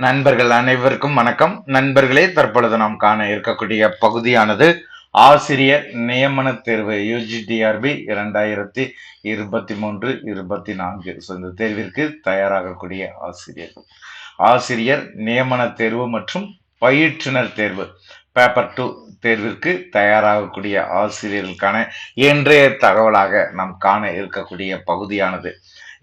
நண்பர்கள் அனைவருக்கும் வணக்கம். நண்பர்களே, தற்பொழுது நாம் காண இருக்கக்கூடிய பகுதியானது ஆசிரியர் நியமன தேர்வு UGTRB 2023-24. இந்த தேர்விற்கு தயாராகக்கூடிய ஆசிரியர் நியமன தேர்வு மற்றும் பயிற்றுனர் தேர்வு பேப்பர் 2 தேர்விற்கு தயாராகக்கூடிய ஆசிரியர்களுக்கான இன்றைய தகவலாக நாம் காண இருக்கக்கூடிய பகுதியானது.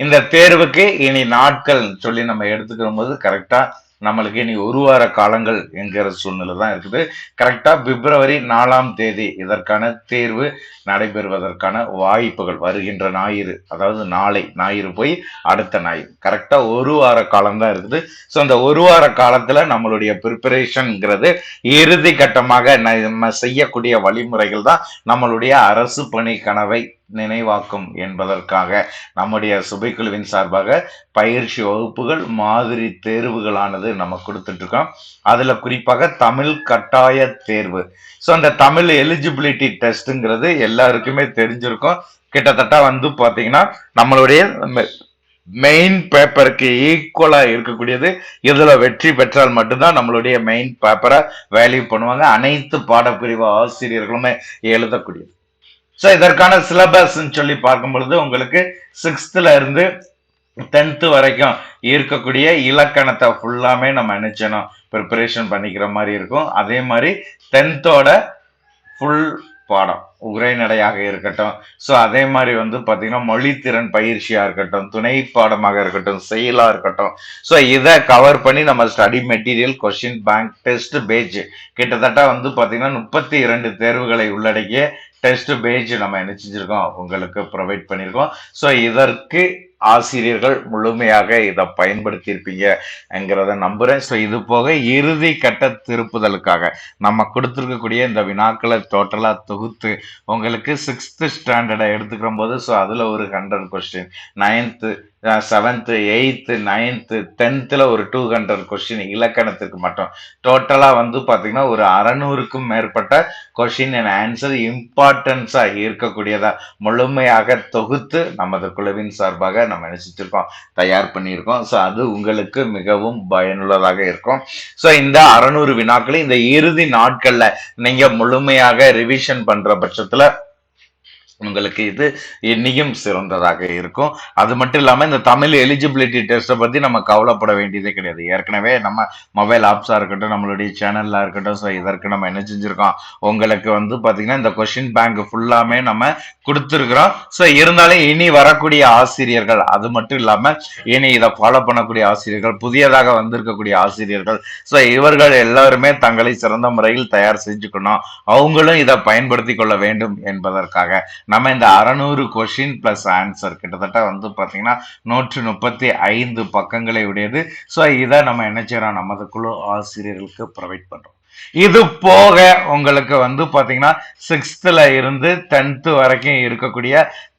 இந்த தேர்வுக்கு இனி நாட்கள் சொல்லி நம்ம எடுத்துக்கிற போது கரெக்டா நம்மளுக்கு இனி ஒரு வார காலங்கள் என்கிற சூழ்நிலை தான் இருக்குது. கரெக்டா பிப்ரவரி 4ஆம் தேதி இதற்கான தேர்வு நடைபெறுவதற்கான வாய்ப்புகள் வருகின்ற ஞாயிறு, அதாவது நாளை ஞாயிறு போய் அடுத்த ஞாயிறு, கரெக்டா ஒரு வார காலம் தான் இருக்குது. ஸோ அந்த ஒரு வார காலத்துல நம்மளுடைய ப்ரிப்பரேஷன்ங்கிறது இறுதி கட்டமாக நம்ம செய்யக்கூடிய வழிமுறைகள் தான் நம்மளுடைய அரசு பணி கனவை நினைவாக்கும் என்பதற்காக நம்முடைய சுபைக்குழுவின் சார்பாக பயிற்சி வகுப்புகள் மாதிரி தேர்வுகளானது நம்ம கொடுத்துட்டு இருக்கோம். அதுல குறிப்பாக தமிழ் கட்டாய தேர்வு. ஸோ அந்த தமிழ் எலிஜிபிலிட்டி டெஸ்ட்ங்கிறது எல்லாருக்குமே தெரிஞ்சிருக்கும். கிட்டத்தட்ட பாத்தீங்கன்னா நம்மளுடைய மெயின் பேப்பருக்கு ஈக்குவலா இருக்கக்கூடியது. இதுல வெற்றி பெற்றால் மட்டும்தான் நம்மளுடைய மெயின் பேப்பரை வேல்யூ பண்ணுவாங்க. அனைத்து பாடப்பிரிவு ஆசிரியர்களுமே எழுதக்கூடியது. ஸோ இதற்கான சிலபஸ் சொல்லி பார்க்கும் பொழுது உங்களுக்கு 6th இருந்து 10th வரைக்கும் இருக்கக்கூடிய இலக்கணத்தை ஃபுல்லாமே நம்ம நினைச்சணும் ப்ரிப்பரேஷன் பண்ணிக்கிற மாதிரி இருக்கும். அதே மாதிரி 10th ஃபுல் பாடம் உரைநடையாக இருக்கட்டும். ஸோ அதே மாதிரி பார்த்தீங்கன்னா மொழித்திறன் பயிற்சியாக இருக்கட்டும், துணை பாடமாக இருக்கட்டும், செயலா இருக்கட்டும். ஸோ இதை கவர் பண்ணி நம்ம study material, question bank, test page கிட்டத்தட்ட பார்த்தீங்கன்னா 32 தேர்வுகளை உள்ளடக்கிய டெஸ்ட் பேஜ் நம்ம என்ன செஞ்சிருக்கோம் உங்களுக்கு ப்ரொவைட் பண்ணியிருக்கோம். ஸோ இதற்கு ஆசிரியர்கள் முழுமையாக இதை பயன்படுத்தி இருப்பீங்கிறத நம்புறேன். ஸோ இது போக இறுதி கட்ட திருப்புதலுக்காக நம்ம கொடுத்துருக்கக்கூடிய இந்த வினாக்களை டோட்டலா தொகுத்து உங்களுக்கு 6th ஸ்டாண்டர்டை எடுத்துக்கிற போது ஸோ அதுல ஒரு 100 question, 9th 7th 8th 9th 10th ஒரு 200 கொஸ்டின் இலக்கணத்துக்கு மட்டும் டோட்டலா பாத்தீங்கன்னா ஒரு 600க்கும் மேற்பட்ட கொஸ்டின் அண்ட் ஆன்சர் இம்பார்ட்டன்ஸா இருக்கக்கூடியதா முழுமையாக தொகுத்து நமது குழுவின் சார்பாக நம்ம நினைச்சிருக்கோம், தயார் பண்ணியிருக்கோம். ஸோ அது உங்களுக்கு மிகவும் பயனுள்ளதாக இருக்கும். ஸோ இந்த 600 வினாக்களை இந்த இறுதி நாட்கள்ல நீங்க முழுமையாக ரிவிஷன் பண்ற பட்சத்துல உங்களுக்கு இது இன்னையும் சிறந்ததாக இருக்கும். அது மட்டும் இல்லாம இந்த தமிழ் எலிஜிபிலிட்டி டெஸ்ட்டை பத்தி நம்ம கவலைப்பட வேண்டியதே கிடையாது. ஏற்கனவே நம்ம மொபைல் ஆப்ஸா இருக்கட்டும், நம்மளுடைய சேனல்ல இருக்கட்டும், ஸோ இதற்கு நம்ம என்ன செஞ்சிருக்கோம் உங்களுக்கு பாத்தீங்கன்னா இந்த கொஸ்டின் பேங்க் ஃபுல்லாமே நம்ம கொடுத்துருக்கிறோம். ஸோ இருந்தாலும் இனி வரக்கூடிய ஆசிரியர்கள், அது மட்டும் இல்லாம இனி இதை ஃபாலோ பண்ணக்கூடிய ஆசிரியர்கள், புதியதாக வந்திருக்கக்கூடிய ஆசிரியர்கள், ஸோ இவர்கள் எல்லாருமே தங்களை சிறந்த முறையில் தயார் செஞ்சுக்கணும், அவங்களும் இதை பயன்படுத்தி கொள்ள வேண்டும் என்பதற்காக நம்ம இந்த 600 கொஸ்டின் பிளஸ் ஆன்சர் கிட்டத்தட்ட பாத்தீங்கன்னா 135 பக்கங்களை உடையது. ஸோ இதை நம்ம என்ன செய்யறோம் நமது குழு ஆசிரியர்களுக்கு ப்ரொவைட் பண்றோம். இது போக உங்களுக்கு பாத்தீங்கன்னா 6th இருந்து 10th வரைக்கும் இருக்கக்கூடிய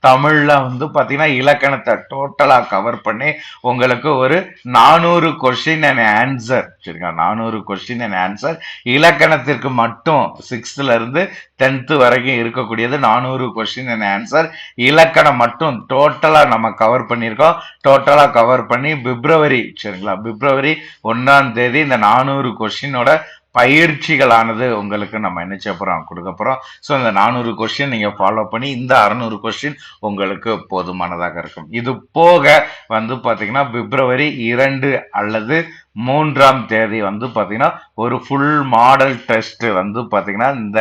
தமிழ்ல பாத்தீங்கன்னா இலக்கணத்தை டோட்டலா கவர் பண்ணி உங்களுக்கு ஒரு 400 கொஸ்டின் அண்ட் ஆன்சர், சரிங்களா, 400 கொஸ்டின் அண்ட் ஆன்சர் இலக்கணத்திற்கு மட்டும் 6th இருந்து 10th வரைக்கும் இருக்கக்கூடியது 400 கொஸ்டின் அண்ட் ஆன்சர் இலக்கணம் மட்டும் டோட்டலா நம்ம கவர் பண்ணியிருக்கோம். டோட்டலா கவர் பண்ணி பிப்ரவரி, சரிங்களா, பிப்ரவரி 1ஆம் தேதி இந்த 400 கொஸ்டினோட பயிற்சிகளானது உங்களுக்கு நம்ம என்ன செய்ய போறோம் கொடுக்க போறோம். ஸோ இந்த 400 கொஸ்டின் நீங்க ஃபாலோ பண்ணி இந்த 600 கொஸ்டின் உங்களுக்கு போதுமானதாக இருக்கும். இது போக பாத்தீங்கன்னா பிப்ரவரி 2 அல்லது 3ஆம் தேதி பாத்தீங்கன்னா ஒரு ஃபுல் மாடல் டெஸ்ட் பாத்தீங்கன்னா இந்த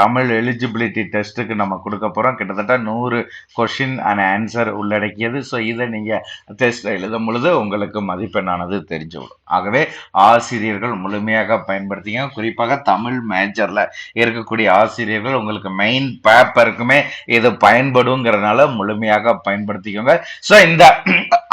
தமிழ் எலிஜிபிலிட்டி டெஸ்ட்டுக்கு நம்ம கொடுக்க போறோம். கிட்டத்தட்ட 100 கொஸ்டின் அண்ட் ஆன்சர் உள்ளடக்கியது. ஸோ இதை நீங்க டெஸ்ட் எழுதும் பொழுது உங்களுக்கு மதிப்பெண்ணானது தெரிஞ்சுவிடும். ஆகவே ஆசிரியர்கள் முழுமையாக பயன்படுத்திங்க. குறிப்பாக தமிழ் மேஜர்ல இருக்கக்கூடிய ஆசிரியர்கள் உங்களுக்கு மெயின் பேப்பருக்குமே இது பயன்படுங்கிறதுனால முழுமையாக பயன்படுத்திக்கோங்க. ஸோ இந்த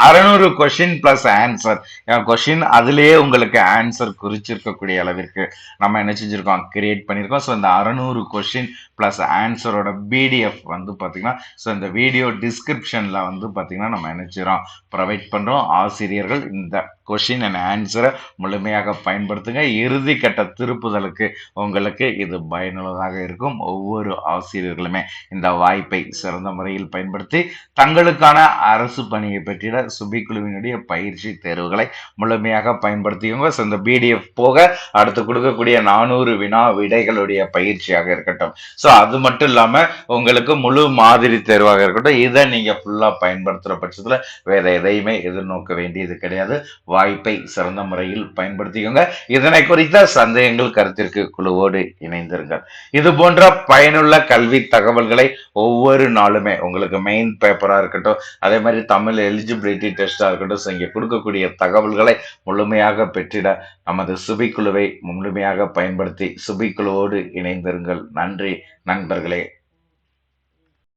600 கொஸ்டின் பிளஸ் ஆன்சர் கொஸ்டின் அதுலயே உங்களுக்கு ஆன்சர் குறிச்சிருக்கக்கூடிய அளவிற்கு நம்ம என்ன செஞ்சிருக்கோம் கிரியேட் பண்ணியிருக்கோம். ஸோ இந்த 600 கொஸ்டின் பிளஸ் ஆன்சரோட PDF பாத்தீங்கன்னா ஸோ இந்த வீடியோ டிஸ்கிரிப்ஷன்ல பாத்தீங்கன்னா நம்ம என்ன செய்யறோம் ப்ரொவைட் பண்றோம். ஆசிரியர்கள் இந்த கொஷின் அண்ட் ஆன்சரை முழுமையாக பயன்படுத்துங்க. இறுதி கட்ட திருப்புதலுக்கு உங்களுக்கு இது பயனுள்ளதாக இருக்கும். ஒவ்வொரு ஆசிரியர்களுமே இந்த வாய்ப்பை சிறந்த முறையில் பயன்படுத்தி தங்களுக்கான அரசு பணியை பெற்றிட சுபிக்குழுவினுடைய பயிற்சி தேர்வுகளை முழுமையாக பயன்படுத்திக்கோங்க. ஸோ இந்த பிடிஎஃப் போக அடுத்து கொடுக்கக்கூடிய 400 வினா விடைகளுடைய பயிற்சியாக இருக்கட்டும். ஸோ அது மட்டும் இல்லாமல் உங்களுக்கு முழு மாதிரி தேர்வாக இருக்கட்டும். இதை நீங்கள் ஃபுல்லாக பயன்படுத்துகிற பட்சத்தில் வேற எதையுமே எதிர்நோக்க வேண்டியது கிடையாது. வாய்ப்பை சிறந்த முறையில் பயன்படுத்திக்கோங்க. இதனை குறித்த சந்தேகங்கள் கருத்திற்கு குழுவோடு இணைந்திருங்கள். இது போன்ற பயனுள்ள கல்வி தகவல்களை ஒவ்வொரு நாளுமே உங்களுக்கு மெயின் பேப்பரா இருக்கட்டும், அதே மாதிரி தமிழ் எலிஜிபிலிட்டி டெஸ்டா இருக்கட்டும், இங்கே கொடுக்கக்கூடிய தகவல்களை முழுமையாக பெற்றிட நமது சுபிக்குழுவை முழுமையாக பயன்படுத்தி சுபிக்குழுவோடு இணைந்திருங்கள். நன்றி நண்பர்களே.